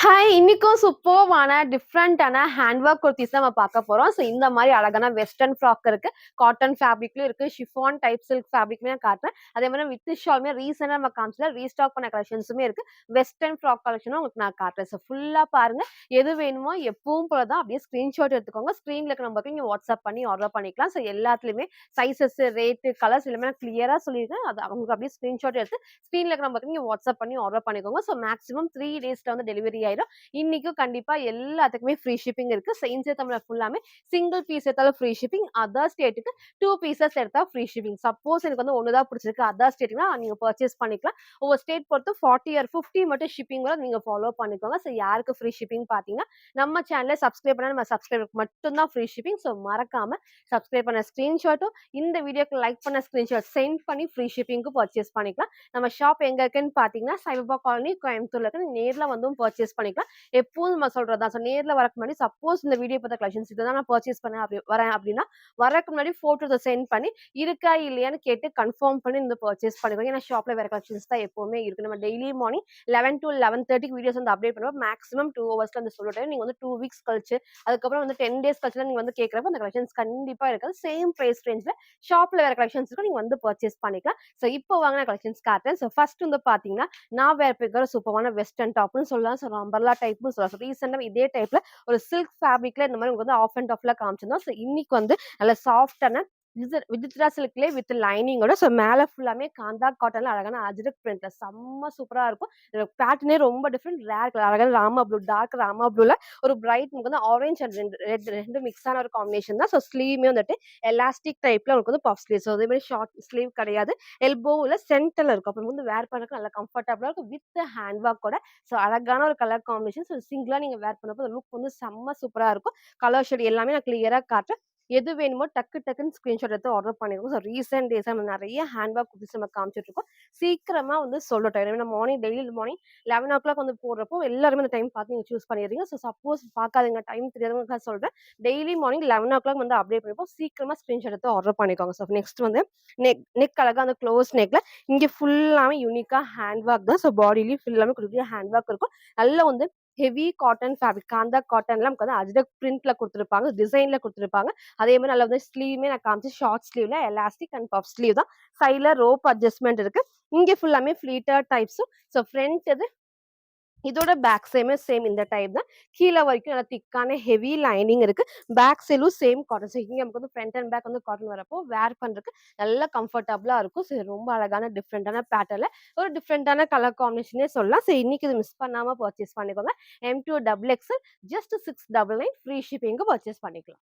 Hi! இன்னைக்கும் சூப்பர்வான டிஃப்ரெண்டான hand work kurtis நம்ம பார்க்க போறோம். ஸோ இந்த மாரி அழகான வெஸ்டர்ன் ஃப்ராக் இருக்கு. காட்டன் ஃபேப்ரிக்லயும் இருக்கு. ஷிஃபான் டைப் சில்க் ஃபேப்ரிக்மே நான் காட்டுறேன். அதே மாரி வித் ஷாலுமே ரீசென்ட்டா நம்ம காமிச்சல ரீஸ்டாக் பண்ண கலெக்ஷன்ஸுமே இருக்கு. வெஸ்டர்ன் ஃப்ராக் கலெக்ஷனும் உங்களுக்கு நான் காட்டுறேன். ஸோ ஃபுல்லா பாருங்க. எது வேணுமோ எப்பவும் போல தான் அப்படியே ஸ்கிரீன்ஷாட் எடுத்துக்கோங்க. ஸ்க்ரீன்ல இருக்க நம்பருக்கு நீங்க வாட்ஸ்அப் பண்ணி ஆர்டர் பண்ணிக்கலாம். ஸோ எல்லாத்துலயுமே சைஸஸ், ரேட்டு, கலர்ஸ் எல்லாமே நான் கிளியரா சொல்லியிருக்கேன். அது உங்களுக்கு அப்படியே ஸ்கிரீன்ஷாட் எடுத்து ஸ்க்ரீன்ல இருக்க நம்பருக்கு நீங்க வாட்ஸ்அப் பண்ணி ஆர்டர் பண்ணிக்கோங்க. ஸோ மேக்ஸிமம் 3 டேஸ்ல வந்து டெலிவரி ஆயிரும். இன்னைக்கும் கண்டிப்பா எல்லாத்துக்குமே ஃப்ரீ ஷிப்பிங் இருக்கு. செயின்ஸ் தமிழ் ஃபுல்லாமே சிங்கிள் பீஸ் எடுத்தாலும் ஃப்ரீ ஷிப்பிங். அதர் ஸ்டேட்டுக்கு 2 பீசஸ் எடுத்தா ஃப்ரீ ஷிப்பிங். சப்போஸ் எனக்கு வந்து 1 தான் பிடிச்சிருக்கு அதர் ஸ்டேட்னா நீங்க பர்ச்சேஸ் பண்ணிக்கலாம். ஒவ்வொரு ஸ்டேட் பொறுத்து 40 ஆர் 50 மட்டும் ஷிப்பிங் வர நீங்க ஃபாலோ பண்ணிக்கோங்க. ஸோ யாருக்கு ஃப்ரீ ஷிப்பிங் பார்த்தீங்கன்னா, நம்ம சேனலை சப்ஸ்கிரைப் பண்ணா நம்ம சப்ஸ்கிரைபருக்கு மட்டும் தான் ஃப்ரீ ஷிப்பிங். ஸோ மறக்காம சப்ஸ்கிரைப் பண்ண ஸ்கிரீன்ஷாட்டும் இந்த வீடியோக்கு லைக் பண்ண ஸ்கிரீன்ஷாட் சென்ட் பண்ணி ஃப்ரீ ஷிப்பிங்க்கு பர்ச்சேஸ் பண்ணிக்கலாம். நம்ம ஷாப் எங்க இருக்குன்னு பார்த்தீங்கன்னா, சாய்பாபா காலனி கோயம்புத்தூர்ல இருக்கு. நேர்ல வந்தும் பர்ச்சேஸ் பண்ணிக்கலாம். எப்பவும் நம்ம சொல்றதுதான். ஸோ நேர்ல வரக்கு முன்னாடி சப்போஸ் இந்த வீடியோ பார்த்த கலெக்ஷன்ஸ் இதுதான் நான் பர்ச்சேஸ் பண்ணேன் வரேன் அப்படின்னா, வரக்கு முன்னாடி ஃபோட்டோஸ சென்ட் பண்ணி இருக்கா இல்லையான்னு கேட்டு கன்ஃபார்ம் பண்ணி இந்த பர்ச்சேஸ் பண்ணிக்கோங்க. ஏன்னா ஷாப்ல வேற கலெக்ஷன்ஸ் தான் எப்பவுமே இருக்கு. நம்ம டெய்லி மார்னிங் 11 to 11:30க்கு வீடியோஸ் வந்து அப்டேட் பண்ணுவோம். மேக்ஸிமம் 2 ஹவர்ஸ்ல அந்த சொல்ல டைம் நீங்க வந்து 2 வீக்ஸ் கழிச்சு அதுக்கப்புறம் வந்து 10 டேஸ் கழிச்சு நீங்க வந்து கேட்கறப்ப அந்த கலெக்ஷன்ஸ் கண்டிப்பா இருக்காது. சேம் பிரைஸ் ரேஞ்ச்ல ஷாப்ல வேற கலெக்ஷன்ஸ் இருக்கும். நீங்க வந்து பர்ச்சேஸ் பண்ணிக்கலாம். ஸோ இப்போ வாங்கின கலெக்ஷன்ஸ் காட்டுறேன். ஸோ ஃபர்ஸ்ட் வந்து பாத்தீங்கன்னா, நான் வேற பிரிக்கிற சூப்பரான வெஸ்டர்ன் டாப்னு சொல்லலாம். ஸோ அம்பர்லா டைப்னு சொல்லலாம். ரீசெண்டா இதே டைப்ல ஒரு சில்க் ஃபேப்ரிக்ல இந்த மாதிரி உங்களுக்கு வந்து ஆஃப் அண்ட் ஆஃப்ல காமிச்சிருந்தோம். ஸோ இன்னைக்கு வந்து நல்ல சாஃப்டான விஜித்ரா சில்க்லயே வித் லைனிங்கோட ஸோ மேல ஃபுல்லாமே காந்தா காட்டன்ல அழகான அஜ்ரக் பிரிண்ட்ல செம்ம சூப்பரா இருக்கும். இதோட பேட்டர்னே ரொம்ப டிஃப்ரெண்ட் ரேர் கலர் அழகான ராமா ப்ளூ டார்க் ராமா ப்ளூல ஒரு பிரைட் உங்களுக்கு வந்து ஆரஞ்சு அண்ட் ரெண்டு மிக்ஸ் ஆன ஒரு காம்பினேஷன் தான். ஸோ ஸ்லீவ்மே வந்துட்டு எலாஸ்டிக் டைப்ல உங்களுக்கு வந்து பஃப் ஸ்லீவ். ஸோ அதே மாதிரி ஷார்ட் ஸ்லீவ் கிடையாது. எல்போவில் சென்டர்ல இருக்கும். அப்போ வந்து வேர் பண்ணக்கு நல்லா கம்ஃபர்டபுளா இருக்கும் வித் ஹேண்ட் ஒர்க்கோட. ஸோ அழகான ஒரு கலர் காம்பினேஷன். ஸோ சிங்கிளா நீங்க வேர் பண்ணப்போ லுக் வந்து செம்ம சூப்பரா இருக்கும். கலர் ஷேட் எல்லாமே நான் கிளியரா காட்டுறேன். எது வேணுமோ டக்கு டக்குன்னு ஸ்கிரீன்ஷாட் எடுத்து ஆர்டர் பண்ணிருக்கோம். ஸோ ரீசென்ட் டேஸா நம்ம நிறைய ஹேண்ட் ஒர்க் குர்தீஸ் நம்ம காமிச்சிட்டு இருக்கோம். சீக்கிரமா வந்து சொல்லட்டும். ஏன்னா மார்னிங் டெய்லி மார்னிங் 11 வந்து போடுறப்போ எல்லாருமே அந்த டைம் பார்த்து நீங்க சூஸ் பண்ணிடுறீங்க. ஸோ சப்போஸ் பார்க்காதீங்க டைம் தெரியாதவங்க சொல்றேன். டெய்லி மார்னிங் 11 வந்து அப்டேட் பண்ணிப்போம். சீக்கிரமா ஸ்கிரீன்ஷாட் எடுத்து ஆர்டர் பண்ணிக்கோங்க. ஸோ நெக்ஸ்ட் வந்து நெக் அழகா அந்த க்ளோஸ் நெக்ல இங்க ஃபுல்லாமே யூனிக்கா ஹேண்ட் ஒர்க் தான். ஸோ பாடியிலயும் ஃபுல்லாமே குடுக்குற ஹேண்ட் ஒர்க் இருக்கும். நல்லா வந்து ஹெவி காட்டன் ஃபேப்ரிக் காந்தா காட்டன்ல நமக்கு வந்து அஜ்ரக் பிரிண்ட்ல குடுத்துருப்பாங்க. டிசைன்ல குடுத்துருப்பாங்க. அதே மாதிரி நல்லா வந்து ஸ்லீவுமே நான் காமிச்சேன். ஷார்ட் ஸ்லீவ்ல எலாஸ்டிக் அண்ட் பஃப் ஸ்லீவ் தான். சைடுல ரோப் அட்ஜஸ்ட்மெண்ட் இருக்கு. இங்க ஃபுல்லாமே ஃப்ளீட்டர் டைப்ஸும். ஸோ ஃப்ரண்ட் இது இதோட பேக் சைடுமே சேம் இந்த டைப் தான். கீழ வரைக்கும் நல்லா திக்கான ஹெவி லைனிங் இருக்கு. பேக் சைடும் சேம் காட்டன். ஸோ இங்க நமக்கு வந்து ஃப்ரண்ட் அண்ட் பேக் வந்து காட்டன் வரப்போ வேர் பண்றதுக்கு நல்லா கம்ஃபர்டபுளா இருக்கும். ஸோ ரொம்ப அழகான டிஃப்ரெண்டான பேட்டர்ன்ல ஒரு டிஃப்ரெண்டான கலர் காம்பினேஷனே சொல்லலாம். ஸோ இன்னைக்கு இது மிஸ் பண்ணாம பர்ச்சேஸ் பண்ணிக்கோங்க. M2 double XL just 699 free ஷிப்பிங்க்கு பர்ச்சேஸ் பண்ணிக்கலாம்.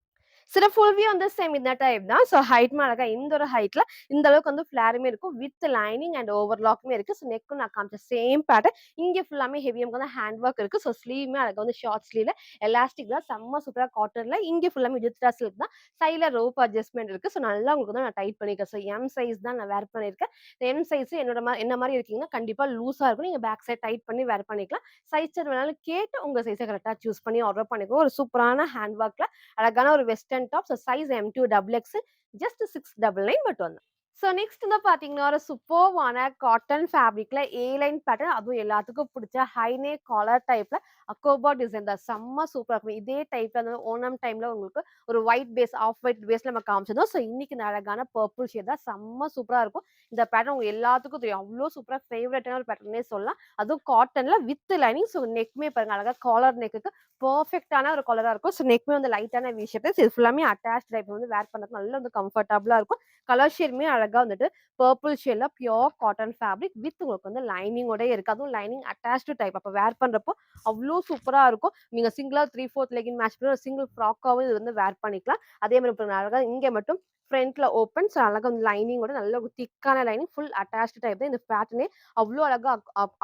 சில ஃபுல் வியூ வந்து சேம் இந்த டைப் தான். ஸோ ஹைட்மே அழகா இந்த ஒரு ஹைட்ல இந்த அளவுக்கு வந்து ஃபிளாருமே இருக்கும். வித் லைனிங் அண்ட் ஓவர்லாக்குமே இருக்கு. ஸோ நெக்கும் நான் காமிச்ச சேம் பேட்டர்ன். இங்க ஃபுல்லாமே ஹெவியா வந்து ஹேண்ட் ஒர்க் இருக்கு. ஸோ ஸ்லீவ்மே அழகா வந்து ஷார்ட் ஸ்லீவ்ல எலாஸ்டிக் தான் செம்ம சூப்பரா காட்டன்ல. இங்க ஃபுல்லாமே விஜித்ரா சில்க் தான். சைடுல ரோப் அட்ஜஸ்ட்மெண்ட் இருக்கு. ஸோ நல்லா உங்களுக்கு வந்து நான் டைட் பண்ணிருக்கேன். ஸோ எம் சைஸ் தான் நான் வேர் பண்ணியிருக்கேன். எம் சைஸ் என்ன மாதிரி இருக்கீங்கன்னா கண்டிப்பா லூஸா இருக்கும். நீங்க பேக் சைட் டைட் பண்ணி வேர் பண்ணிக்கலாம். சைஸ் வேணாலும் கேட்டு உங்க சைஸை கரெக்டா சூஸ் பண்ணி ஆர்டர் பண்ணிக்கோ. ஒரு சூப்பரான ஹேண்ட் ஒர்க்ல அழகான ஒரு western top. So size M2 double X just 699 but வந்து ஸோ நெக்ஸ்ட் வந்து பார்த்தீங்கன்னா, ஒரு சூப்பர்வான காட்டன் ஃபேப்ரிக்ல ஏ லைன் பேட்டர்ன் அதுவும் எல்லாத்துக்கும் பிடிச்ச ஹை நெக் காலர் டைப்ல அக்கோபா டிசைன் தான் செம்ம சூப்பரா இருக்கும். இதே டைப்ல அந்த ஓணம் டைம்ல உங்களுக்கு ஒரு ஒயிட் பேஸ் ஆஃப் ஒயிட் பேஸ்ல நம்ம காமிச்சிருந்தோம். ஸோ இன்னைக்கு இந்த அழகான பர்பிள் ஷேட் தான் செம்ம சூப்பரா இருக்கும். இந்த பேட்டர்ன் உங்க எல்லாத்துக்கும் தெரியும். அவ்வளோ சூப்பரா ஃபேவரட்டான ஒரு பேட்டர்னே சொல்லலாம். அதுவும் காட்டன்ல வித் லைனிங். ஸோ நெக்மே பாருங்க அழகா காலர் நெக்குக்கு பெர்ஃபெக்ட்டான ஒரு கலரா இருக்கும். ஸோ நெக்மே வந்து லைட்டான வி ஷேப். இது ஃபுல்லாமே அட்டாச் டைப் வந்து வேர் பண்ணதுக்கு நல்லா வந்து கம்ஃபர்டபுளா இருக்கும். கலர் ஷேடுமே அழகா வந்துட்டு பர்பிள் ஷேட்ல பியூர் காட்டன் ஃபேப்ரிக் வித் உங்களுக்கு வந்து லைனிங்கோட இருக்கு. அதுவும் லைனிங் அட்டாச்டு டைப். அப்ப வேர் பண்றப்போ அவ்ளோ சூப்பரா இருக்கும். நீங்க சிங்கிளா 3/4 லெகின் மேட்ச் பண்ணி ஒரு சிங்கிள் ஃப்ராக்காவும் இது வந்து வேர் பண்ணிக்கலாம். அதே மாதிரி இப்ப அழகா இங்க மட்டும் ஃப்ரண்ட்ல ஓப்பன். ஸோ அழகா வந்து லைனிங்கோட நல்ல ஒரு திக்கான லைனிங் ஃபுல் அட்டாச்டு டைப் தான். இந்த பேட்டர்னே அவ்ளோ அழகா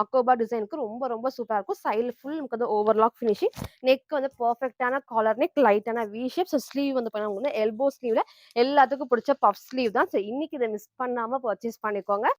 அக்கோபா டிசைனுக்கு ரொம்ப ரொம்ப சூப்பரா இருக்கும். சைடுல ஃபுல் நமக்கு வந்து ஓவர்லாக் ஃபினிஷிங். நெக் வந்து பெர்ஃபெக்ட்டான காலர் நெக் லைட்டான வி ஷேப். ஸோ ஸ்லீவ் வந்து பாத்தீங்கன்னா உங்களுக்கு வந்து எல்போ ஸ்லீவ்ல எல்லாத்துக்கும் பிடிச்ச பஃப் ஸ்லீவ் தான். ஸோ இன்னைக்கு இதை மிஸ் பண்ணாம பர்ச்சேஸ் பண்ணிக்கோங்க.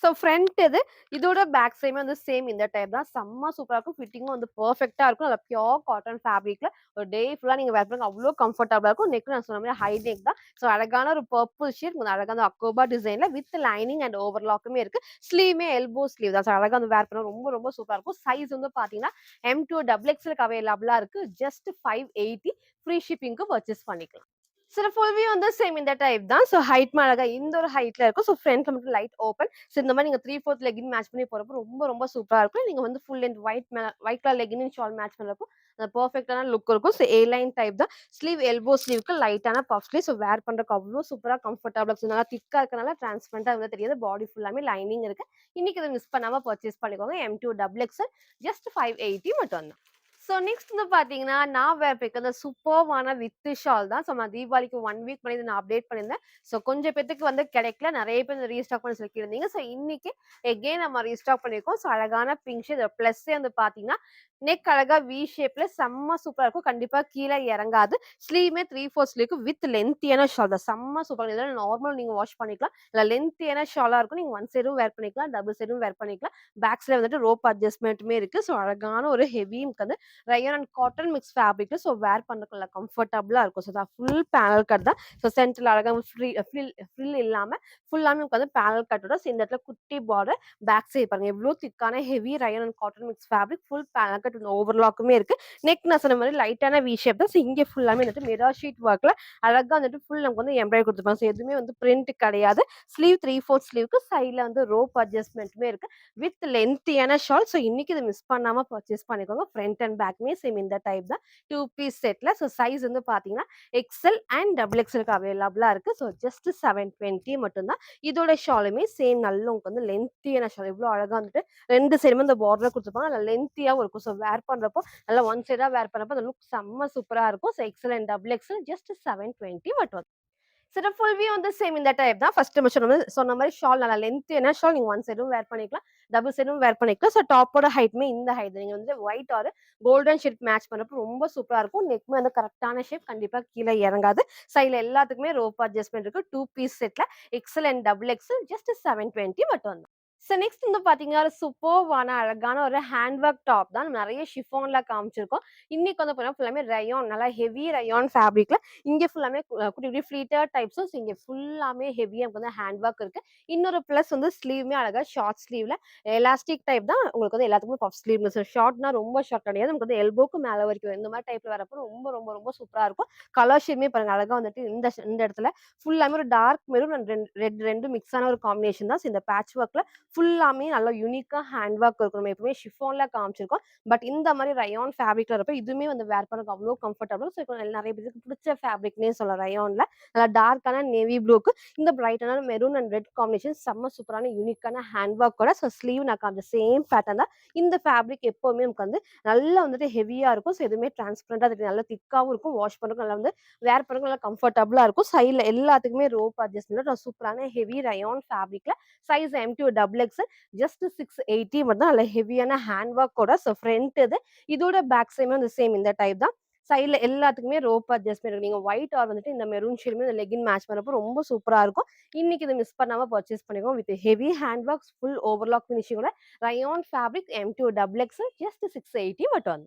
ஸோ ஃப்ரண்ட் இது. இதோட பேக் சைடுமே வந்து சேம் இந்த டைப் தான். செம்ம சூப்பரா இருக்கும். ஃபிட்டிங்கும் வந்து பெர்ஃபெக்ட்டா இருக்கும். நல்லா பியூர் காட்டன் ஃபேப்ரிக்ல ஒரு டே ஃபுல்லா நீங்க வேர் பண்ணுங்க அவ்ளோ கம்ஃபர்டபுளா இருக்கும். நெக் நான் சொன்ன மாரி ஹை நெக் தான். ஸோ அழகான ஒரு பர்பிள் ஷேட் கொஞ்சம் அழகான அக்கோபா டிசைன்ல வித் லைனிங் அண்ட் ஓவர்லாக்குமே இருக்கு. ஸ்லீவுமே எல்போ ஸ்லீவ் தான். ஸோ அழகா வந்து வேர் பண்ண ரொம்ப ரொம்ப சூப்பரா இருக்கும். சைஸ் வந்து பார்த்தீங்கன்னா, M2 டபுள் எக்ஸ்எல்க்கு அவைலபிளா இருக்கு. ஜஸ்ட் 580 ஃப்ரீ ஷிப்பிங்க்கு பர்ச்சேஸ் பண்ணிக்கலாம். சில ஃபுல் வியூ வந்து சேம் இந்த டைப் தான். ஸோ ஹைட்மே அழகா இந்த ஒரு ஹைட்ல இருக்கும். ஸோ ஃப்ரண்ட்ல மட்டும் லைட் ஓப்பன். ஸோ இந்த மாரி நீங்க 3/4 லெகின் மேட்ச் பண்ணி போறப்போ ரொம்ப ரொம்ப சூப்பரா இருக்கும். நீங்க வந்து full length white colour legging shawl match பண்றப்போ அந்த பெர்ஃபெக்ட்டான லுக் இருக்கும். ஸோ ஏ லைன் டைப் தான். ஸ்லீவ் எல்போ ஸ்லீவ்க்கு லைட்டான பஃப் ஸ்லீவ். ஸோ வேர் பண்றதுக்கு அவ்ளோ சூப்பரா கம்ஃபர்டபுளா இருக்கும். நல்லா திக்கா இருக்கனால டிரான்ஸ்பரண்டா வந்து தெரியாது. பாடி ஃபுல்லாமே லைனிங் இருக்கு. இன்னைக்கு இத மிஸ் பண்ணாம பர்ச்சேஸ் பண்ணிக்கோங்க. M2 டபுள் எக்ஸ்எல் ஜஸ்ட் 580 மட்டும் தான். ஸோ நெக்ஸ்ட் வந்து பார்த்தீங்கன்னா, நான் வேர் பண்ணிருக்க அந்த சூப்பர்வான வித்து ஷால் தான். ஸோ நான் தீபாவளிக்கு 1 வீக் முன்னாடி இத நான் அப்டேட் பண்ணியிருந்தேன். ஸோ கொஞ்சம் பேத்துக்கு வந்து கிடைக்கல. நெறைய பேர் இத ரீஸ்டாக் பண்ண சொல்லி கேட்டிருந்தீங்க. ஸோ இன்னைக்கு எகைன் நம்ம ரீஸ்டாக் பண்ணியிருக்கோம். ஸோ அழகான பிங்க் ஷேட் ப்ளஸ்ஸே வந்து பார்த்தீங்கன்னா, நெக் அழகா வி ஷேப்ல செம்ம சூப்பரா இருக்கும். கண்டிப்பா கீழ இறங்காது. ஸ்லீவுமே 3/4 ஸ்லீவ்க்கு வித் லென்த்தியான ஷால் தான். செம்ம சூப்பரா இதெல்லாம் நார்மல் நீங்க வாஷ் பண்ணிக்கலாம். இல்ல லென்த்தியான ஷாலா இருக்கும். நீங்க ஒன் சைடும் வேர் பண்ணிக்கலாம். டபுள் சைடும் வேர் பண்ணிக்கலாம். பேக் சைடு வந்துட்டு ரோப் அட்ஜஸ்ட்மென்ட்டுமே இருக்கு. ஸோ அழகான ஒரு ஹெவி வந்து rayon and cotton mix fabric. So wear பண்றதுக்கு நல்லா கம்ஃபர்டபுளா இருக்கும். ஸோ ஃபுல் பேனல் கட் தான். ஸோ சென்டர்ல அழகா ஃப்ரில் இல்லாம ஃபுல்லாமே உங்களுக்கு வந்து பேனல் கட்டோட ஸோ இந்த இடத்துல குட்டி பார்டர் பேக் சைடு பாருங்க எவ்வளோ திக்கான heavy rayon and cotton mix fabric full panel cut ஓவர்லாக்குமே இருக்கு. நெக் நான் சொன்ன மாதிரி லைட்டான வி ஷேப் தான். ஸோ இங்கே ஃபுல்லாமே வந்துட்டு மிரர் ஷீட் ஒர்க்ல அழகா வந்துட்டு ஃபுல் நமக்கு வந்து எம்ப்ராய்டரி கொடுத்துருப்பாங்க. ஸோ எதுவுமே வந்து பிரிண்ட் கிடையாது. ஸ்லீவ் 3/4 ஸ்லீவ்க்கு சைட்ல வந்து ரோப் அட்ஜஸ்ட்மெண்ட்டுமே இருக்கு. With லென்த்தியான shawl. ஸோ இன்னைக்கு இத மிஸ் பண்ணாம பர்ச்சேஸ் பண்ணிக்கோங்க. ஃப்ரண்ட் அண்ட் பேக்குமே சேம் இந்த டைப் தான். 2 பீஸ் செட்ல. ஸோ சைஸ் வந்து பார்த்தீங்கன்னா, எக்ஸ்எல் அண்ட் டபுள் எக்ஸ்எல்க்கு அவைலபிளா இருக்கு. ஸோ ஜஸ்ட் 720 மட்டும் தான். இதோட ஷாலுமே சேம் நல்ல உங்களுக்கு வந்து லென்த்தியான ஷால். எவ்வளோ அழகா வந்துட்டு 2 சைடுமே இந்த பார்டர் குடுத்துருப்பாங்க. நல்லா லென்த்தியாவும் இருக்கும். ஸோ வேர் பண்றப்போ நல்லா ஒன் சைடா வேர் பண்ணப்போ அந்த லுக் செம்ம சூப்பரா இருக்கும். So XL and double XL just 720 மட்டும். சரி ஃபுல் வியூ வந்து சேம் இந்த டைப் தான். ஃபர்ஸ்ட் நம்ம சொன்ன மாரி ஷால் நல்லா லென்த்தியான ஷால் நீங்க ஒன் சைடும் வேர் பண்ணிக்கலாம். டபுள் சைடும் வேர் பண்ணிக்கலாம். ஸோ டாப்போட ஹைட்மே இந்த ஹைட் தான். நீங்க வந்து white R golden shade match பண்றப்போ ரொம்ப சூப்பரா இருக்கும். நெக்மே வந்து கரெக்ட்டான ஷேப் கண்டிப்பா கீழ இறங்காது. சைடுல எல்லாத்துக்குமே ரோப் அட்ஜஸ்ட்மென்ட் இருக்கு. 2 பீஸ் செட்ல XL and double XL just 720 மட்டும் தான். ஸோ நெக்ஸ்ட் வந்து பார்த்தீங்கன்னா, ஒரு சூப்பர்வான அழகான ஒரு ஹேண்ட் ஒர்க் டாப் தான். நெறைய ஷிஃபான்ல காமிச்சிருக்கோம். இன்னைக்கு வந்து பார்த்தீங்கன்னா, ஃபுல்லாமே ரயான் நல்லா ஹெவி ரயான் ஃபேப்ரிக்ல இங்க ஃபுல்லாமே குட்டி குட்டி ஃப்ளீட்டட் டைப்ஸும் இங்க ஃபுல்லாமே ஹெவியா நமக்கு வந்து ஹேண்ட் ஒர்க் இருக்கு. இன்னொரு பிளஸ் வந்து ஸ்லீவுமே அழகா ஷார்ட் ஸ்லீவ்ல எலாஸ்டிக் டைப் தான். உங்களுக்கு வந்து எல்லாத்துக்குமே பஃப் ஸ்லீவ் ஷார்ட்னா ரொம்ப ஷார்ட் கிடையாது. நமக்கு வந்து எல்போக்கு மேல வரைக்கும் இந்த மாரி டைப்ல வரப்போ ரொம்ப ரொம்ப ரொம்ப சூப்பரா இருக்கும். கலர் ஷேடுமே பாருங்க அழகா வந்துட்டு இந்த இடத்துல ஃபுல்லாமே ஒரு dark maroon and red 2 mix ஆன ஒரு காம்பினேஷன் தான். ஸோ இந்த பேட்ச் ஒர்க்ல ஃபுல்லாமே நல்லா யூனிக்கா ஹேண்ட் ஒர்க் இருக்கும். நம்ம எப்பவுமே ஷிஃபான்ல காமிச்சிருக்கோம். பட் இந்த மாரி ரயான் ஃபேப்ரிக்ல வரப்ப இதுவுமே வந்து வேர் பண்ண அவ்ளோ கம்ஃபர்டபுள். ஸோ நெறைய பேருக்கு பிடிச்ச ஃபேப்ரிக்னே சொல்லலாம் ரயான்ல. நல்லா டார்க்கான நேவி ப்ளூக்கு இந்த பிரைட்டான மெரூன் அண்ட் ரெட் காம்பினேஷன் செம்ம சூப்பரான யூனிக்கான ஹேண்ட் ஒர்க்கோட ஸோ ஸ்லீவ் நான் காமிச்ச சேம் பேட்டர்ன் தான். இந்த ஃபேப்ரிக் எப்பவுமே நமக்கு வந்து நல்லா வந்துட்டு ஹெவியா இருக்கும். ஸோ எதுவுமே டிரான்ஸ்பரண்டா நல்லா திக்காவும் இருக்கும். வாஷ் பண்றதுக்கு நல்லா வந்து வேர் பண்றதுக்கு நல்லா கம்ஃபர்டபுளா இருக்கும். சைடுல எல்லாத்துக்குமே ரோப் அட்ஜஸ்ட்மென்ட் சூப்பரான ஹெவி ரயான் ஃபேப்ரிக்ல size M2 double XL just 680 மட்டும் தான். நல்ல ஹெவியான ஹேண்ட் ஒர்க்கோட ஸோ ஃப்ரண்ட் இது. இதோட பேக் சைடுமே வந்து சேம் இந்த டைப் தான். சைடுல எல்லாத்துக்குமே ரோப் அட்ஜஸ்ட்மென்ட் இருக்கு. நீங்க ஒயிட் ஆர் வந்துட்டு இந்த மெரூன் ஷேடுமே இந்த லெகின் மேட்ச் பண்ணப்போ ரொம்ப சூப்பரா இருக்கும். இன்னைக்கு இத மிஸ் பண்ணாம பர்ச்சேஸ் பண்ணிக்கோங்க. With heavy hand works full overlock ஃபினிஷிங்கோட rayon fabric M2 double XL just 680 மட்டும்.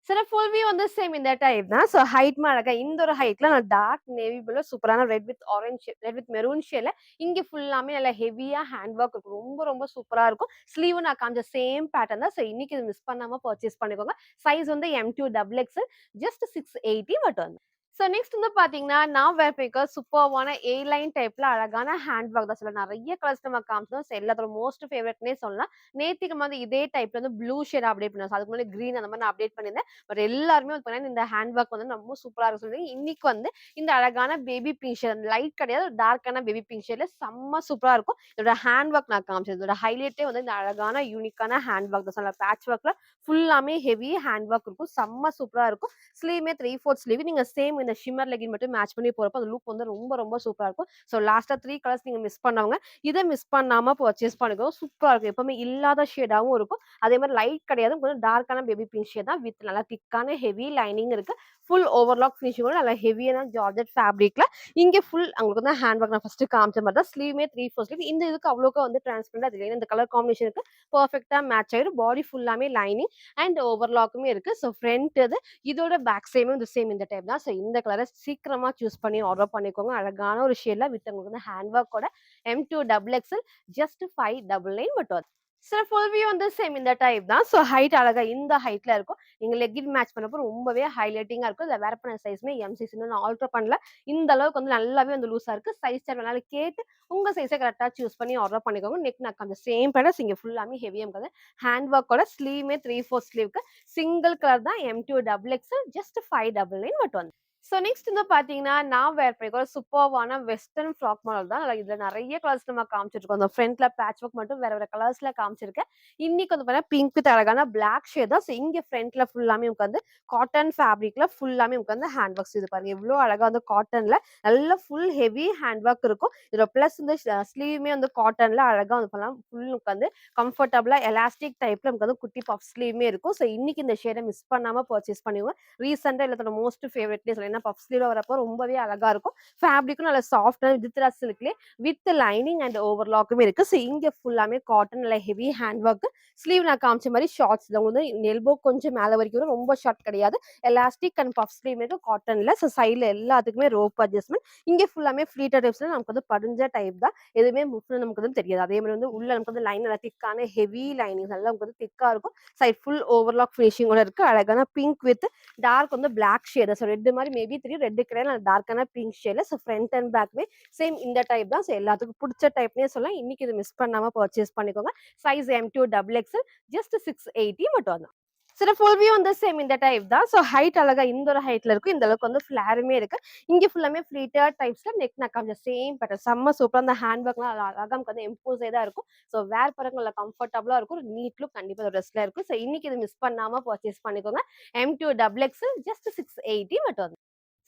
சில ஃபுல் வியூ வந்து சேம் இந்த டைப் தான். ஸோ ஹைட்மே அழகா இந்த ஒரு ஹைட்ல நான் டார்க் நேவி ப்ளூல சூப்பரான ரெட் வித் மெரூன் ஷேட்ல இங்க ஃபுல்லாமே நல்லா ஹெவியா ஹேண்ட் ஒர்க் இருக்கும். ரொம்ப ரொம்ப சூப்பரா இருக்கும். ஸ்லீவ் நான் காமிச்ச சேம் பேட்டர்ன் தான். ஸோ இன்னைக்கு இது மிஸ் பண்ணாம பர்ச்சேஸ் பண்ணிக்கோங்க. சைஸ் வந்து M2 டபுள் எக்ஸ்எல் ஜஸ்ட் 680 மட்டும். ஸோ நெக்ஸ்ட் வந்து பார்த்தீங்கன்னா, நான் வேர் பண்ணிருக்க சூப்பர்வான ஏ லைன் டைப்ல அழகான ஹேண்ட் பேக் தான் சொல்லலாம். நெறைய கலர்ஸ் நம்ம காமிச்சோம். ஸோ எல்லாத்தோட மோஸ்ட் ஃபேவரைட்னே சொல்லலாம். நேத்திக்கு வந்து இதே டைப்ல வந்து ப்ளூ ஷேட் அப்டேட் பண்ணேன். அதுக்கு முன்னாடி கிரீன் அந்த மாரி நான் அப்டேட் பண்ணியிருந்தேன். பட் எல்லாருமே வந்து பார்த்தீங்கன்னா, இந்த ஹேண்ட் பேக் வந்து ரொம்ப சூப்பரா இருக்குன்னு சொல்லி இன்னைக்கு வந்து இந்த அழகான பேபி பிங்க் ஷேட் லைட் கிடையாது. டார்க்கான பேபி பிங்க் ஷேட்ல செம்ம சூப்பரா இருக்கும். இதோட ஹேண்ட் ஒர்க் நான் காமிச்சது. இதோட ஹைலைட்டே வந்து இந்த அழகான யூனிக்கான ஹேண்ட் ஒர்க் தான் சொல்லலாம். பேட்ச் ஒர்க்ல ஃபுல்லாமே ஹெவி ஹேண்ட் ஒர்க் இருக்கும். செம்ம சூப்பரா இருக்கும். ஸ்லீவ்மே 3/4 ஸ்லீவ். நீங்க சேம் நம்ம இந்த ஷிம்மர் லெகின் மட்டும் மேட்ச் பண்ணி போறப்போ அந்த லுக் வந்து ரொம்ப ரொம்ப சூப்பரா இருக்கும். ஸோ லாஸ்ட்டா 3 கலர்ஸ் நீங்க மிஸ் பண்ணவங்க இத மிஸ் பண்ணாம பர்ச்சேஸ் பண்ணிக்கோங்க. சூப்பரா இருக்கும். எப்பவுமே இல்லாத ஷேடாவும் இருக்கும். அதே மாரி லைட் கிடையாது. கொஞ்சம் டார்க்கான பேபி பிங்க் ஷேட் தான் வித் நல்லா திக்கான ஹெவி லைனிங் இருக்கு. ஃபுல் ஓவர்லாக் ஃபினிஷிங்கோட நல்லா ஹெவியான ஜார்ஜெட் ஃபேப்ரிக்ல இங்க ஃபுல் உங்களுக்கு வந்து ஹேண்ட் ஒர்க் நான் ஃபர்ஸ்ட் காமிச்ச மாரி தான். ஸ்லீவ்மே 3/4 ஸ்லீவ். இந்த இதுக்கு அவ்வளோக்கா வந்து டிரான்ஸ்பரண்டா தெரியல. இந்த கலர் காம்பினேஷனுக்கு பெர்ஃபெக்ட்டா மேட்ச் ஆயிடும். பாடி ஃபுல்லாமே லைனிங் அண்ட் ஓவர்லாக்குமே இருக்கு. ஸோ ஃப்ரண்ட் இது இதோட பேக் சைடும் இந்த சேம் இந்த டைப் தான். ஸோ இந்த கலர சீக்கிரமா சூஸ் பண்ணி ஆர்டர் பண்ணிக்கோங்க. அழகான ஒரு ஷேட்ல வித் உங்களுக்கு வந்து ஹேண்ட் ஒர்க்கோட M2 டபுள் எக்ஸ்எல் ஜஸ்ட் 599 மட்டும். சார் ஃபுல் வியூ வந்து சேம் இந்த டைப் தான். ஸோ ஹைட் அழகா இந்த ஹைட்ல இருக்கும். நீங்க லெக்கின் மேட்ச் பண்ணப்போ ரொம்பவே ஹைலைட்டிங்கா இருக்கும். இதுல வேர் பண்ண சைஸ்மே எம் சைஸ் இன்னும் நான் ஆல்டர் பண்ணல. இந்த அளவுக்கு வந்து நல்லாவே வந்து லூஸா இருக்கு. சைஸ் சார்ட் வேணாலும் கேட்டு உங்க சைஸ கரெக்ட்டா சூஸ் பண்ணி ஆர்டர் பண்ணிக்கோங்க. நெக் நான் அந்த சேம் பேட்டர்ன்ஸ் இங்க ஃபுல்லாமே ஹெவியா இருக்காது. ஹேண்ட் ஒர்க்கோட ஸ்லீவ்மே 3/4 ஸ்லீவ்க்கு சிங்கிள் கலர் தான் M2 டபுள் எக்ஸ்எல் ஜஸ்ட் 599 மட்டும் வந்து. ஸோ நெக்ஸ்ட் வந்து பார்த்தீங்கன்னா, நான் வேர் பண்ணியிருக்க ஒரு சூப்பர்வான வெஸ்டர்ன் ஃப்ராக் மாடல் தான். இதுல நெறைய கலர்ஸ் நம்ம காமிச்சிருக்கோம். அந்த ஃப்ரண்ட்ல பேட்ச் ஒர்க் மட்டும் வேற வேற கலர்ஸ்ல காமிச்சிருக்கேன். இன்னைக்கு வந்து பார்த்தீங்கன்னா, பிங்க் வித் அழகான பிளாக் ஷேட் தான். ஸோ இங்க ஃப்ரண்ட்ல ஃபுல்லாமே உட்காந்து காட்டன் ஃபேப்ரிக்ல ஃபுல்லாமே உட்காந்து ஹேண்ட் ஒர்க்ஸ் இது பாருங்க. எவ்ளோ அழகா வந்து காட்டன்ல நல்ல ஃபுல் ஹெவி ஹேண்ட் ஒர்க் இருக்கும். இதுல பிளஸ் வந்து ஸ்லீவுமே வந்து காட்டன்ல அழகா வந்து பண்ணலாம். ஃபுல் உட்காந்து கம்ஃபர்டபுளா எலாஸ்டிக் டைப்ல நமக்கு வந்து குட்டி பஃப் ஸ்லீவுமே இருக்கும். ஸோ இன்னைக்கு இந்த ஷேட மிஸ் பண்ணாம பர்ச்சேஸ் பண்ணிக்கோங்க. ரீசெண்டா எல்லாத்தோட மோஸ்ட் ஃபேவரட்னே சொல்லலாம். ஏன்னா பஃப் ஸ்லீவ்ல வரப்போ ரொம்பவே அழகா இருக்கும். ஃபேப்ரிக்கும் நல்ல சாஃப்டான வித்ரா சில்க்லயே வித் லைனிங் அண்ட் ஓவர்லாக்குமே இருக்கு. ஸோ இங்க ஃபுல்லாமே காட்டன் நல்ல ஹெவி ஹேண்ட் ஒர்க். ஸ்லீவ் நான் காமிச்ச மாதிரி ஷார்ட்ஸ் தான் வந்து எல்போ கொஞ்சம் மேல வரைக்கும் வரும். ரொம்ப ஷார்ட் கிடையாது. எலாஸ்டிக் அண்ட் பஃப் ஸ்லீவ் இருக்கு காட்டன்ல. ஸோ சைட்ல எல்லாத்துக்குமே ரோப் அட்ஜஸ்ட்மெண்ட். இங்க ஃபுல்லாமே ஃப்ளீட்டட் டைப்ஸ்ல நமக்கு வந்து படிஞ்ச டைப் தான். எதுவுமே முஃப்னு நமக்கு வந்து தெரியாது. அதே மாதிரி வந்து உள்ள நமக்கு வந்து லைன் நல்லா திக்கான ஹெவி லைனிங் நல்லா நமக்கு வந்து திக்கா இருக்கும். சைட் ஃபுல் ஓவர்லாக் ஃபினிஷிங்கோட இருக்கு. அழகான பிங்க் வித் டார்க் வந்து பிளாக் ஷேடு. ஸோ ரெட் மாதிரி மேபி தெரியும். ரெட் கிடையாது டார்க்கான பிங்க் ஷேட்ல. ஸோ ஃப்ரண்ட் அண்ட் பேக்மே சேம் இந்த டைப் தான். ஸோ எல்லாத்துக்கும் பிடிச்ச டைப்னே சொல்லலாம். இன்னைக்கு இது மிஸ் பண்ணாம பர்ச்சேஸ் பண்ணிக்கோங்க. Size M2 double XL just 680 மட்டும் தான். சில ஃபுல் வியூ வந்து சேம் இந்த டைப் தான். ஸோ ஹைட் அழகா இந்த ஒரு ஹைட்ல இருக்கும். இந்த அளவுக்கு வந்து ஃபிளாருமே இருக்கு. இங்க ஃபுல்லாமே ஃபிளீட்டட் டைப்ஸ்ல நெக் நான் காமிச்ச சேம் பேட்டர்ன் செம்ம சூப்பரா அந்த ஹேண்ட் ஒர்க்லாம் அழகா நமக்கு வந்து எம்போஸே தான் இருக்கும். ஸோ வேர் பண்றதுக்கு நல்லா கம்ஃபர்டபுளா இருக்கும். ஒரு நீட் லுக் கண்டிப்பா இந்த ட்ரெஸ்ல இருக்கும். ஸோ இன்னைக்கு இது மிஸ் பண்ணாம பர்ச்சேஸ் பண்ணிக்கோங்க. M2 டபுள் எக்ஸ்எல் ஜஸ்ட் 680 மட்டும்.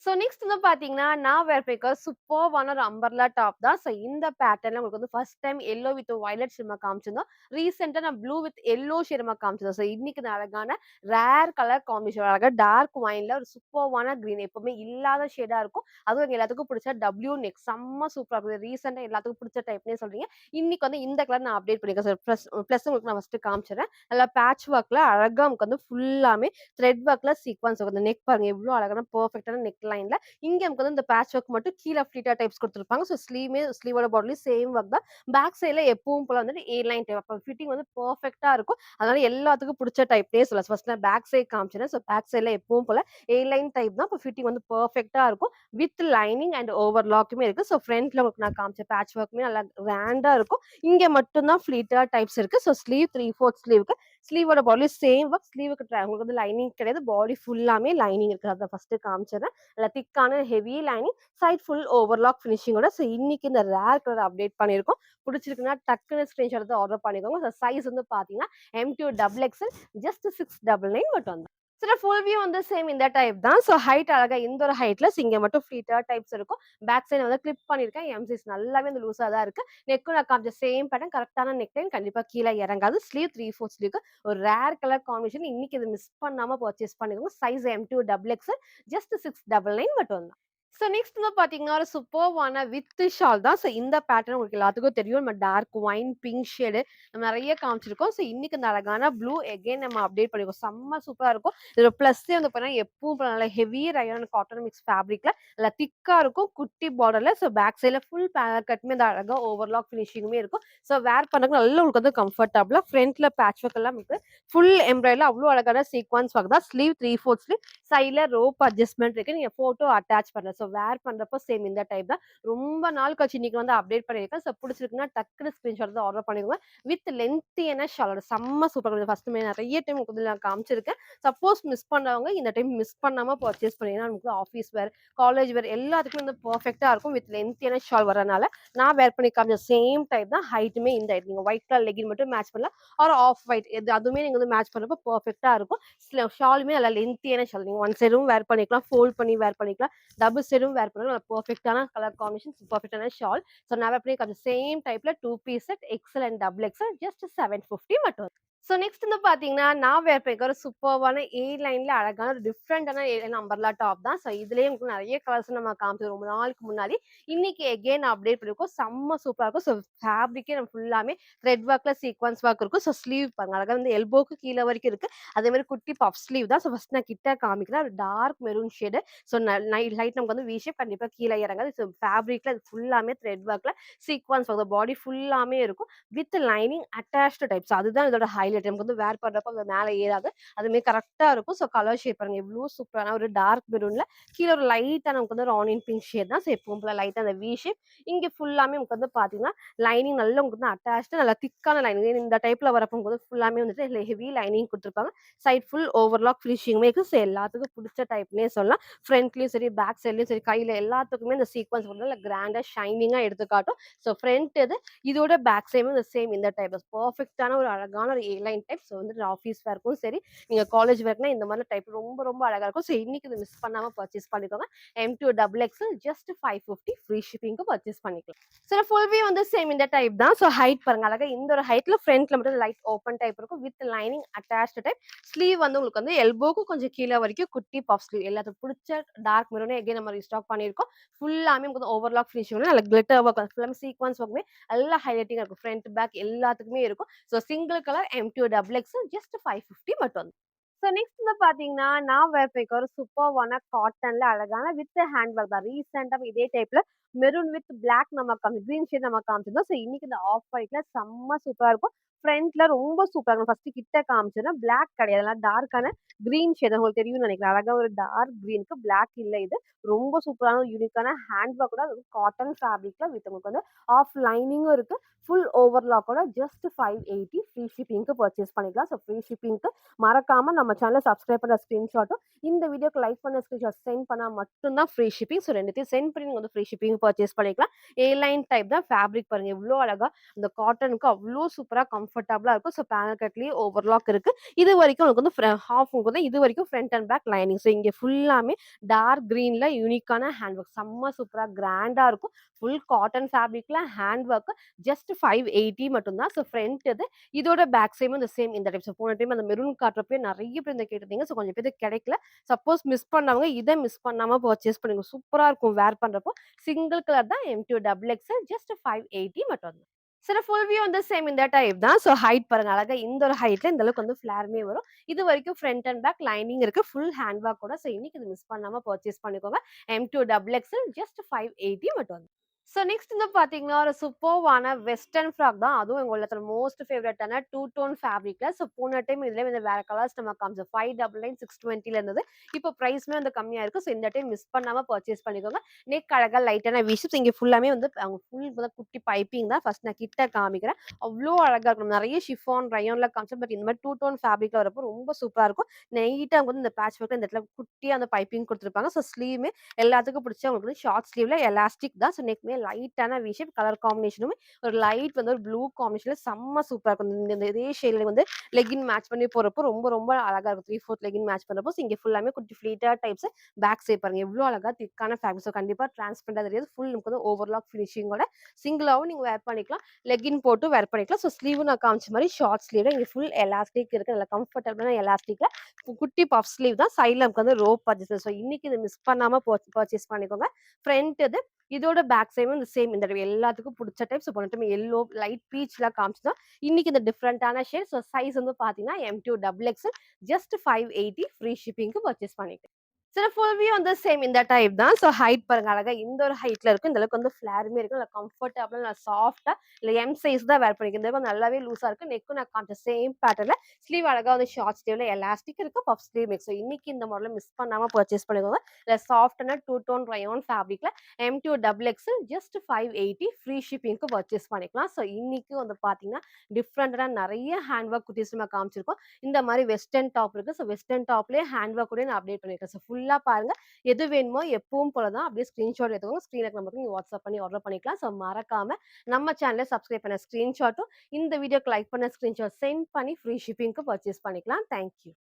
ஸோ நெக்ஸ்ட் வந்து பார்த்தீங்கன்னா, நான் வேர் பண்ணிருக்க சூப்பர்வான ஒரு அம்பர்லா டாப் தான். ஸோ இந்த பேட்டர்ன்ல உங்களுக்கு வந்து first time yellow with violet shade நம்ம காமிச்சிருந்தோம். ரீசென்ட்டா நான் ப்ளூ வித் எல்லோ ஷேட் நம்ம காமிச்சிருந்தோம். ஸோ இன்னைக்கு இந்த அழகான ரேர் கலர் காம்பினேஷன் அழகா டார்க் ஒயின்ல ஒரு சூப்பர்வான கிரீன் எப்பவுமே இல்லாத ஷேடா இருக்கும். அதுவும் எங்க எல்லாத்துக்கும் பிடிச்ச டபிள்யூ நெக் செம்ம சூப்பரா இருக்கும். ரீசென்ட்டா எல்லாத்துக்கும் பிடிச்ச டைப்னே சொல்றீங்க. இன்னைக்கு வந்து இந்த கலர் நான் அப்டேட் பண்ணியிருக்கேன். ஸோ ப்ளஸ் உங்களுக்கு நான் ஃபர்ஸ்ட் காமிச்சிடுறேன். நல்லா பேட்ச் ஒர்க்ல அழகா நமக்கு வந்து ஃபுல்லாமே த்ரெட் ஒர்க்ல சீக்வென்ஸ் வரும். அந்த நெக் பாருங்க எவ்ளோ அழகான பெர்ஃபெக்ட்டான நெக் லைன்ல இங்க நமக்கு வந்து இந்த பேட்ச் ஒர்க் மட்டும் கீழ ஃப்ளீட்டா டைப்ஸ் குடுத்துருப்பாங்க. ஸோ ஸ்லீவோட பாடிலயும் சேம் ஒர்க் தான். பேக் சைட்ல எப்பவும் போல வந்துட்டு ஏ லைன் டைப். அப்ப ஃபிட்டிங் வந்து பெர்ஃபெக்ட்டா இருக்கும். அதனால எல்லாத்துக்கும் புடிச்ச டைப்னே சொல்லலாம். ஃபர்ஸ்ட் நான் பேக் சைட் காமிச்சேன். ஸோ பேக் சைட்ல எப்பவும் போல ஏ லைன் டைப் தான். அப்ப ஃபிட்டிங் வந்து பெர்ஃபெக்ட்டா இருக்கும். வித் லைனிங் அண்ட் ஓவர்லாக்குமே இருக்கு. ஸோ ஃப்ரண்ட்ல உங்களுக்கு நான் காமிச்ச பேட்ச் ஒர்க்குமே நல்லா கிராண்டா இருக்கும். இங்க மட்டும் தான் ஃப்ளீட்டா டைப்ஸ் இருக்கு. ஸோ ஸ்லீவ் 3/4 ஸ்லீவ்க்கு ஸ்லீவோட பாடிலயும் சேம் ஒர்க். ஸ்லீவுக்கு உங்களுக்கு வந்து லைனிங் கிடையாது. பாடி ஃபுல்லாமே லைனிங் இருக்கு. அத ஃபர்ஸ்ட் காமிச்சேன். நல்ல திக்கான heavy lining side full overlock ஃபினிஷிங்கோட. ஸோ இன்னைக்கு இந்த ரேர் கலர் அப்டேட் பண்ணியிருக்கோம். பிடிச்சிருக்குன்னா டக்குன்னு ஸ்கிரீன்ஷாட் எடுத்து ஆர்டர் பண்ணிக்கோங்க. ஸோ சைஸ் வந்து பார்த்தீங்கன்னா M2 டபுள் எக்ஸ்எல் ஜஸ்ட் 699 மட்டும் தான். சில ஃபுல் வியூ வந்து சேம் இந்த டைப் தான். ஸோ ஹைட் அழகா இந்த ஒரு ஹைட்ல இங்க மட்டும் ஃப்ளீட்டா டைப்ஸ் இருக்கும். பேக் சைடு வந்து கிளிப் பண்ணியிருக்கேன். எம் சைஸ் நல்லாவே வந்து லூஸா தான் இருக்கு. நெக்கும் நான் காமிச்ச சேம் பேட்டர்ன் கரெக்டான நெக் லைன் கண்டிப்பா கீழ இறங்காது. ஸ்லீவ் 3/4 ஸ்லீவ்க்கு ஒரு ரேர் கலர் காம்பினேஷன். இன்னைக்கு இது மிஸ் பண்ணாம பர்ச்சேஸ் பண்ணிக்கோங்க. Size M2 double XL just 699 மட்டும் தான். ஸோ நெக்ஸ்ட் வந்து பார்த்தீங்கன்னா, ஒரு சூப்பர்வான வித் ஷால் தான். ஸோ இந்த பேட்டர்ன் உங்களுக்கு எல்லாத்துக்கும் தெரியும். நம்ம டார்க் ஒயின் பிங்க் ஷேடு நம்ம நெறைய காமிச்சிருக்கோம். ஸோ இன்னைக்கு இந்த அழகான ப்ளூ எகைன் நம்ம அப்டேட் பண்ணிருக்கோம். செம்ம சூப்பரா இருக்கும். இதுல பிளஸ்ஸே வந்து பார்த்தீங்கன்னா, எப்பவும் போல நல்ல ஹெவி ரயான் காட்டன் மிக்ஸ் ஃபேப்ரிக்ல நல்லா திக்கா இருக்கும். குட்டி பார்டர்ல. ஸோ பேக் சைட்ல ஃபுல் கட்டுமே இந்த அழகா ஓவர்லாக் ஃபினிஷிங்குமே இருக்கும். ஸோ வேர் பண்ணக்கு நல்லா உங்களுக்கு வந்து கம்ஃபர்டபுளா ஃப்ரண்ட்ல பேட்ச் ஒர்க் எல்லாம் இருக்கு. ஃபுல் எம்ப்ராய்டரில அவ்ளோ அழகான சீக்வென்ஸ் ஒர்க் தான். ஸ்லீவ் 3/4 ஸ்லீவ் சைட்ல ரோப் அட்ஜஸ்ட்மெண்ட் இருக்கு. நீங்க ஃபோட்டோ அட்டாச் பண்ணலாம். ஸோ ஸோ வேர் பண்றப்போ சேம் இந்த டைப் தான். ரொம்ப நாள் கழிச்சு இன்னைக்கு வந்து அப்டேட் பண்ணியிருக்கேன். ஸோ புடிச்சிருக்குன்னா டக்குனு ஸ்கிரீன்ஷாட் எடுத்து ஆர்டர் பண்ணிக்கோங்க. வித் லென்த்தியான ஷாலோட செம்ம சூப்பரா இருக்கும். ஃபர்ஸ்ட்டுமே நெறைய டைம் உங்களுக்கு நான் காமிச்சிருக்கேன். சப்போஸ் மிஸ் பண்ணவங்க இந்த டைம் மிஸ் பண்ணாம பர்ச்சேஸ் பண்ணீங்கன்னா, நமக்கு ஆஃபீஸ் வேர், காலேஜ் வேர் எல்லாத்துக்குமே வந்து பெர்ஃபெக்ட்டா இருக்கும். வித் லென்த்தியான ஷால் வரனால, நான் வேர் பண்ணி காமிச்ச சேம் டைப் தான் ஹைட்டுமே இந்த ஹைட். நீங்க ஒயிட் கலர் லெகின் மட்டும் மேட்ச் பண்ணலாம். ஆர் ஆஃப் ஒயிட் எது அதுவுமே நீங்க வந்து மேட்ச் பண்றப்போ பெர்ஃபெக்ட்டா இருக்கும். ஷாலுமே நல்லா லென்த்தியான ஷால். நீங்க ஒன் சைடும் வேர் பண்ணிக்கலாம். ஃபோல்ட் பண்ணி வேர் பண்ணிக்கலாம். டபுள் சைடும் வேர் பண்ணலாம். பெர்ஃபெக்ட்டான கலர் காம்பினேஷன், பெர்ஃபெக்ட்டான ஷால். ஸோ நான் வேர் பண்ணி காமிச்ச சேம் டைப்ல 2 piece set XL and double XL just 750 மட்டும். ஸோ நெக்ஸ்ட் வந்து பார்த்தீங்கன்னா, நான் வேர் பண்ணியிருக்க ஒரு சூப்பர்வான ஏ லைன்ல அழகான ஒரு டிஃப்ரெண்டான ஏ லைன் அம்பர்லா டாப் தான். ஸோ இதுலயே உங்களுக்கு நெறைய கலர்ஸ் நம்ம காமிச்சோம் ரொம்ப நாளுக்கு முன்னாடி. இன்னைக்கு எகைன் அப்டேட் பண்ணியிருக்கோம். செம்ம சூப்பரா இருக்கும். ஸோ ஃபேப்ரிக்கே நம்ம ஃபுல்லாமே த்ரெட் ஒர்க்ல சீக்வென்ஸ் ஒர்க் இருக்கும். ஸோ ஸ்லீவ் பாருங்க அழகா வந்து எல்போக்கு கீழ வரைக்கும் இருக்கு. அதே மாரி குட்டி பஃப் ஸ்லீவ் தான். ஸோ ஃபர்ஸ்ட் நான் கிட்ட காமிக்கிறேன். ஒரு dark maroon shade. So light நமக்கு வந்து வி ஷேப் கண்டிப்பா கீழ இறங்காது. ஸோ ஃபேப்ரிக்ல இது ஃபுல்லாமே த்ரெட் ஒர்க்ல சீக்வென்ஸ் ஒர்க் பாடி ஃபுல்லாமே இருக்கும். With lining attached type. So அதுதான் இதோட ஹைலைட். நமக்கு வந்து வேர் பண்றப்போ அது மேல ஏறாது. அதுவுமே கரெக்ட்டா இருக்கும். ஸோ கலர் ஷேட் பாருங்க எவ்ளோ சூப்பரான ஒரு டார்க் மெரூன்ல கீழ ஒரு லைட்டா நமக்கு வந்து ஒரு ஆனியன் பிங்க் ஷேட் தான். ஸோ எப்பவும் போல லைட்டா அந்த வி ஷேப். இங்க ஃபுல்லாமே நமக்கு வந்து பார்த்தீங்கன்னா, லைனிங் நல்லா உங்களுக்கு வந்து அட்டாச்டு நல்லா திக்கான லைனிங். இந்த டைப்ல வரப்போ உங்களுக்கு வந்து ஃபுல்லாமே வந்துட்டு ஹெவி லைனிங் குடுத்துருப்பாங்க. சைட் ஃபுல் ஓவர்லாக் ஃபினிஷிங்குமே இருக்கு. ஸோ எல்லாத்துக்கும் புடிச்ச டைப்னே சொல்லலாம். ஃப்ரண்ட்லயும் சரி, பேக் சைட்லயும் சரி, கையில எல்லாத்துக்குமே இந்த சீக்வென்ஸ் வந்து நல்ல கிராண்டா ஷைனிங்கா எடுத்து காட்டும். ஸோ ஃப்ரண்ட் இது. இதோட பேக் சைடும் இந்த சேம் இந்த டைப் பெர்ஃபெக்ட்டான ஒரு அழகான ஒரு ஏ லைன் டைப். ஸோ வந்துட்டு ஆஃபீஸ் வேர்க்கும் சரி, நீங்க காலேஜ் வேர்க்குனா இந்த மாதிரி டைப் ரொம்ப ரொம்ப அழகா இருக்கும். ஸோ இன்னைக்கு இத மிஸ் பண்ணாம பர்ச்சேஸ் பண்ணிக்கோங்க. M2 double XL just 550 free ஷிப்பிங்க்கு பர்ச்சேஸ் பண்ணிக்கலாம். ஸோ ஃபுல் வியூ வந்து சேம் இந்த டைப் தான். ஸோ ஹைட் பாருங்க அழகா இந்த ஒரு ஹைட்ல ஃப்ரண்ட்ல மட்டும் லைட் ஓப்பன் டைப் இருக்கும். With lining attached type. Sleeve வந்து உங்களுக்கு வந்து எல்போக்கு கொஞ்சம் கீழ வரைக்கும் குட்டி பஃப் ஸ்லீவ். எல்லாத்துக்கும் புடிச்ச டார்க் மெரூன் எகைன் நம்ம ரீஸ்டாக் பண்ணியிருக்கோம். ஃபுல்லாமே உங்களுக்கு ஓவர்லாக் ஃபினிஷிங் நல்ல கிளிட்டர் ஒர்க் ஃபுல்லாமே சீக்வென்ஸ் ஒர்க்குமே நல்லா ஹைலைட்டிங்கா இருக்கும். ஃப்ரண்ட், பேக் எல்லாத்துக்குமே இருக்கும். So single colour M2 double XL just 550 மட்டும். ஸோ நெக்ஸ்ட் வந்து பார்த்தீங்கன்னா, நான் வேர் பண்ணிருக்க ஒரு சூப்பர்வான காட்டன்ல அழகான வித் ஹேண்ட் ஒர்க் தான். ரீசென்ட்டா இதே டைப்ல maroon with black green shade நம்ம காமிச்சிருந்தோம். ஸோ இன்னைக்கு இந்த ஆஃப் ஒயிட்ல செம்ம சூப்பரா இருக்கும். ஃப்ரண்ட்ல ரொம்ப சூப்பரா இருக்கும். ஃபர்ஸ்ட் கிட்ட காமிச்சேன்னா பிளாக் கிடையாது. அதெல்லாம் டார்க்கான கிரீன் ஷேட் உங்களுக்கு தெரியும்னு நினைக்கிறேன். அழகா ஒரு டார்க் கிரீனுக்கு பிளாக் இல்ல இது. ரொம்ப சூப்பரான யூனிக்கான ஹேண்ட் ஒர்க் கூட அது காட்டன் ஃபேப்ரிக்ல வித் உங்களுக்கு வந்து ஆஃப் லைனிங்கும் இருக்கு. ஃபுல் ஓவர்லாக்கோட ஜஸ்ட் 580 ஃப்ரீ ஷிப்பிங்க்கு பர்ச்சேஸ் பண்ணிக்கலாம். ஸோ ஃப்ரீ ஷிப்பிங்க்கு மறக்காம நம்ம சேனல சப்ஸ்கிரைப் பண்ண ஸ்கிரீன்ஷாட்டும், இந்த வீடியோக்கு லைக் பண்ண ஸ்கிரீன்ஷாட் சென்ட் பண்ணா மட்டும் தான் ஃப்ரீ ஷிப்பிங். ஸோ 2த்தையும் சென்ட் பண்ணி நீங்க வந்து ஃப்ரீ ஷிப்பிங் பர்ச்சேஸ் பண்ணிக்கலாம். ஏ லைன் டைப் தான் ஃபேப்ரிக் பாருங்க எவ்ளோ அழகா இந்த காட்டனுக்கு அவ்ளோ சூப்பரா கம்ஃபர்டபுளா இருக்கும். ஸோ பேனல் கட்லயே ஓவர்லாக் இருக்கு. இது வரைக்கும் உங்களுக்கு வந்து ஹாஃப் உங்களுக்கு வந்து இது வரைக்கும் front and back lining. So இங்க ஃபுல்லாமே டார்க் கிரீன்ல யூனிக்கான ஹேண்ட் ஒர்க் செம்ம சூப்பரா கிராண்டா இருக்கும். ஃபுல் காட்டன் ஃபேப்ரிக்ல ஹேண்ட் ஒர்க் ஜஸ்ட் 580 மட்டும் தான். ஸோ ஃப்ரண்ட் இது. இதோட பேக் சைடும் இந்த சேம் இந்த டைப். ஸோ போன டைம் அந்த மெரூன் காட்டுறப்பயே நெறைய பேர் இந்த கேட்டிருந்தீங்க. ஸோ கொஞ்சம் பேருக்கு கிடைக்கல. சப்போஸ் மிஸ் பண்ணவங்க இத மிஸ் பண்ணாம பர்ச்சேஸ் பண்ணுங்க. சூப்பரா இருக்கும் வேர் பண்றப்போ. சிங்கிள் கலர் தான் M2 டபுள் எக்ஸல் ஜஸ்ட் 580 மட்டும் தான். சில ஃபுல் வியூ வந்து சேம் இந்த டைப் தான். ஸோ ஹைட் பாருங்க அழகா இந்த ஒரு ஹைட்ல இந்த அளவுக்கு வந்து ஃபிளேருமே வரும். இது வரைக்கும் ஃப்ரண்ட் அண்ட் பேக் லைனிங் இருக்கு. ஃபுல் ஹேண்ட் ஒர்க் கூட. ஸோ இன்னைக்கு இது மிஸ் பண்ணாம பர்ச்சேஸ் பண்ணிக்கோங்க. M2 டபுள் எக்ஸல் ஜஸ்ட் 580 மட்டும். ஸோ நெக்ஸ்ட் வந்து பார்த்தீங்கன்னா, ஒரு சூப்பர்வான வெஸ்டர்ன் ஃப்ராக் தான். அதுவும் எங்களோட மோஸ்ட் ஃபேவரட்டான 2 டோன் ஃபேப்ரிக்ல. ஸோ போன டைம் இதுலயே வந்து வேற கலர்ஸ் நம்ம காமிச்சோம். 599 620ல இருந்தது. இப்போ பிரைஸ்மே வந்து கம்மியா இருக்கு. ஸோ இந்த டைம் மிஸ் பண்ணாம பர்ச்சேஸ் பண்ணிக்கோங்க. நெக் அழகா லைட்டான விஷஸ் இங்க ஃபுல்லாமே வந்து அவங்க ஃபுல் குட்டி பைப்பிங் தான். ஃபர்ஸ்ட் நான் கிட்ட காமிக்கிறேன். அவ்ளோ அழகா இருக்கும். நெறைய ஷிஃபான், ரயான்ல காமிச்சோம். பட் இந்த மாதிரி 2 டோன் ஃபேப்ரிக்ல வரப்போ ரொம்ப சூப்பரா இருக்கும். நீட்டா வந்து இந்த பேட்ச் ஒர்க்ல இந்த இடத்துல குட்டியா அந்த பைப்பிங் குடுத்துருப்பாங்க. ஸோ ஸ்லீவுமே எல்லாத்துக்கும் பிடிச்ச உங்களுக்கு வந்து ஷார்ட் ஸ்லீவ்ல எலாஸ்டிக் தான். ஸோ நெக்மே லைட்டான வி ஷேப் கலர் காம்பினேஷனுமே ஒரு லைட் வந்து ஒரு ப்ளூ காம்பினேஷன்ல செம்ம சூப்பரா இருக்கும். இந்த இதே ஷேட்ல வந்து லெகின் மேட்ச் பண்ணி போறப்போ ரொம்ப ரொம்ப அழகா இருக்கும். 3/4 லெகின் மேட்ச் பண்றப்போ இங்க ஃபுல்லாமே குட்டி ஃப்ளீட்டர் டைப்ஸ் பேக் சைட் பாருங்க எவ்வளோ அழகா திக்கான ஃபேப்ரிக். ஸோ கண்டிப்பா டிரான்ஸ்பரண்டா தெரியாது. ஃபுல் நமக்கு வந்து ஓவர்லாக் ஃபினிஷிங்கோட சிங்கிளாவும் நீங்க வேர் பண்ணிக்கலாம். லெகின் போட்டு வேர் பண்ணிக்கலாம். ஸோ ஸ்லீவ் நான் காமிச்ச மாதிரி ஷார்ட் ஸ்லீவ்ல இங்க ஃபுல் எலாஸ்டிக் இருக்கு. நல்ல கம்ஃபர்டபுளான எலாஸ்டிக்ல குட்டி பஃப் ஸ்லீவ் தான். சைட்ல நமக்கு வந்து ரோப் அட்ஜஸ்ட். ஸோ இன்னைக்கு இதை மிஸ் பண்ணாம பர்ச்சேஸ் பண்ணிக்கோங்க. ஃப்ரண்ட் இது. இதோட பேக் சைடும் இந்த சேம் இந்த எல்லாத்துக்கும் பிடிச்ச டைப். ஸோ போன டைம் எல்லோ லைட் பீச்லாம் காமிச்சுதான். இன்னைக்கு இந்த டிஃப்ரெண்டான ஷேட். ஸோ சைஸ் வந்து பாத்தீங்கன்னா M2 double XL just 580 free ஷிப்பிங்க்கு பர்ச்சேஸ் பண்ணிக்கலாம். சில ஃபுல் வியூ வந்து சேம் இந்த டைப் தான். ஸோ ஹைட் பாருங்க அழகா இந்த ஒரு ஹைட்ல இருக்கும். இந்த அளவுக்கு வந்து ஃப்ளேருமே இருக்கு. நல்லா கம்ஃபர்டபுளா நல்லா சாஃப்ட்டா இல்ல எம் சைஸ் தான் வேர் பண்ணிருக்கேன். இந்த அளவுக்கு நல்லாவே லூஸா இருக்கு. நெக்கும் நான் காமிச்ச சேம் பேட்டர்ன்ல ஸ்லீவ் அழகா வந்து ஷார்ட் ஸ்லீவ்ல எலாஸ்டிக் இருக்கு. Puff sleeve mix. ஸோ இன்னைக்கு இந்த மாடல மிஸ் பண்ணாம பர்ச்சேஸ் பண்ணிக்கோங்க. இல்ல சாஃப்ட்டான டூ டோன் ரயான் ஃபேப்ரிக்ல M2 double XL just 580 free ஷிப்பிங்க்கு பர்ச்சேஸ் பண்ணிக்கலாம். ஸோ இன்னைக்கு வந்து பார்த்தீங்கன்னா, டிஃப்ரெண்ட்டான நெறைய ஹேண்ட் ஒர்க் குர்தீஸ் நம்ம காமிச்சிருக்கோம். இந்த மாரி வெஸ்டர்ன் டாப் இருக்கு. ஸோ வெஸ்டர்ன் டாப்லயே ஹேண்ட் ஒர்க் கூட நான் அப்டேட் பண்ணியிருக்கேன். ஸோ ஃபுல்லா பாருங்க. எது வேணுமோ எப்பவும் போல தான் அப்படியே ஸ்கிரீன்ஷாட் எடுத்துக்கோங்க. ஸ்க்ரீன்ல இருக்க நம்பருக்கு நீங்க வாட்ஸ்அப் பண்ணி ஆர்டர் பண்ணிக்கலாம். ஸோ மறக்காம நம்ம சேனல சப்ஸ்கிரைப் பண்ண ஸ்கிரீன்ஷாட்டும், இந்த வீடியோக்கு லைக் பண்ண ஸ்கிரீன்ஷாட் சென்ட் பண்ணி ஃப்ரீ ஷிப்பிங்க்கு பர்ச்சேஸ் பண்ணிக்கலாம். Thank you.